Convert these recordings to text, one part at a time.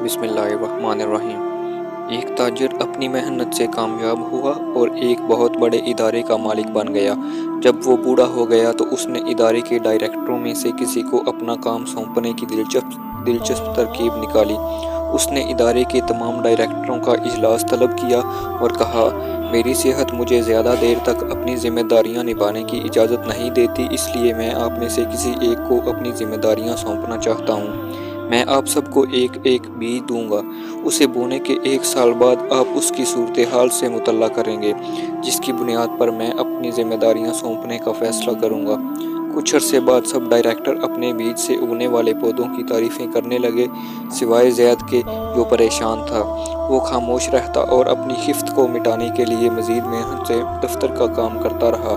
بسم اللہ الرحمن الرحیم۔ ایک تاجر اپنی محنت سے کامیاب ہوا اور ایک بہت بڑے ادارے کا مالک بن گیا۔ جب وہ بوڑھا ہو گیا تو اس نے ادارے کے ڈائریکٹروں میں سے کسی کو اپنا کام سونپنے کی دلچسپ ترکیب نکالی۔ اس نے ادارے کے تمام ڈائریکٹروں کا اجلاس طلب کیا اور کہا، میری صحت مجھے زیادہ دیر تک اپنی ذمہ داریاں نبھانے کی اجازت نہیں دیتی، اس لیے میں آپ میں سے کسی ایک کو اپنی ذمہ داریاں سونپنا چاہتا ہوں۔ میں آپ سب کو ایک ایک بیج دوں گا۔ اسے بونے کے 1 سال بعد آپ اس کی صورتحال سے مطلع کریں گے، جس کی بنیاد پر میں اپنی ذمہ داریاں سونپنے کا فیصلہ کروں گا۔ کچھ عرصے بعد سب ڈائریکٹر اپنے بیج سے اگنے والے پودوں کی تعریفیں کرنے لگے، سوائے زید کے جو پریشان تھا۔ وہ خاموش رہتا اور اپنی خفت کو مٹانے کے لیے مزید محنت سے دفتر کا کام کرتا رہا۔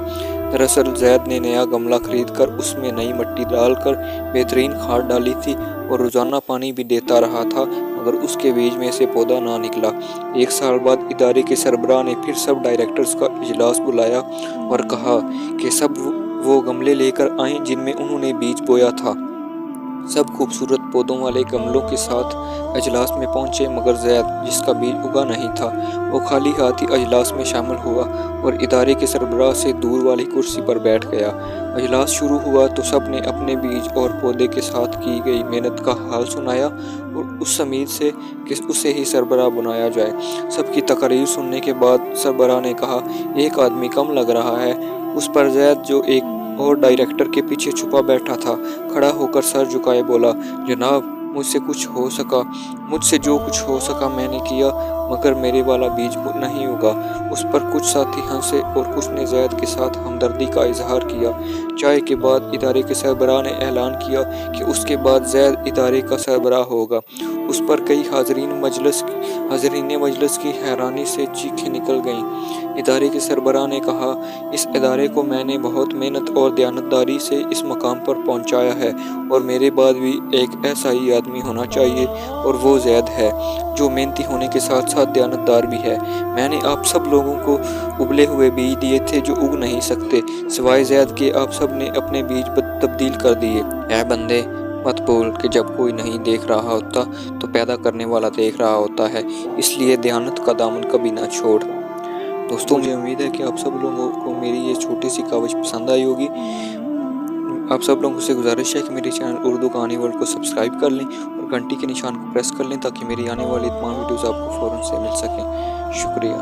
دراصل زید نے نیا گملہ خرید کر اس میں نئی مٹی ڈال کر بہترین کھاد ڈالی تھی اور روزانہ پانی بھی دیتا رہا تھا، مگر اس کے بیج میں سے پودا نہ نکلا۔ 1 سال بعد ادارے کے سربراہ نے پھر سب ڈائریکٹرز کا اجلاس بلایا اور کہا کہ سب وہ گملے لے کر آئیں جن میں انہوں نے بیج بویا تھا۔ سب خوبصورت پودوں والے گملوں کے ساتھ اجلاس میں پہنچے، مگر زید، جس کا بیج اگا نہیں تھا، وہ خالی ہاتھ ہی اجلاس میں شامل ہوا اور ادارے کے سربراہ سے دور والی کرسی پر بیٹھ گیا۔ اجلاس شروع ہوا تو سب نے اپنے بیج اور پودے کے ساتھ کی گئی محنت کا حال سنایا اور اس امید سے کہ اسے ہی سربراہ بنایا جائے۔ سب کی تقاریر سننے کے بعد سربراہ نے کہا، ایک آدمی کم لگ رہا ہے۔ اس پر زید، جو ایک اور ڈائریکٹر کے پیچھے چھپا بیٹھا تھا، کھڑا ہو کر سر جھکائے بولا، جناب، مجھ سے جو کچھ ہو سکا میں نے کیا، مگر میرے والا بیج نہیں ہوگا۔ اس پر کچھ ساتھی ہنسے اور کچھ نے زید کے ساتھ ہمدردی کا اظہار کیا۔ چائے کے بعد ادارے کے سربراہ نے اعلان کیا کہ اس کے بعد زید ادارے کا سربراہ ہوگا۔ اس پر کئی حاضرین مجلس کی حیرانی سے چیخیں نکل گئیں۔ ادارے کے سربراہ نے کہا، اس ادارے کو میں نے بہت محنت اور دیانتداری سے اس مقام پر پہنچایا ہے اور میرے بعد بھی ایک ایسا ہی آدمی ہونا چاہیے، اور وہ زید ہے، جو محنتی ہونے کے ساتھ ساتھ دیانتدار بھی ہے۔ میں نے آپ سب لوگوں کو ابلے ہوئے بیج دیے تھے جو اگ نہیں سکتے، سوائے زید کے آپ سب نے اپنے بیج تبدیل کر دیے۔ اے بندے، مت بھول کہ جب کوئی نہیں دیکھ رہا ہوتا تو پیدا کرنے والا دیکھ رہا ہوتا ہے، اس لیے دیانت کا دامن کبھی نہ چھوڑ۔ دوستوں، مجھے امید ہے کہ آپ سب لوگوں کو میری یہ چھوٹی سی کاوش پسند آئی ہوگی۔ آپ سب لوگوں سے گزارش ہے کہ میرے چینل اردو کہانی ورلڈ کو سبسکرائب کر لیں اور گھنٹی کے نشان کو پریس کر لیں تاکہ میری آنے والی تمام ویڈیوز آپ کو فوراً سے مل سکیں۔ شکریہ۔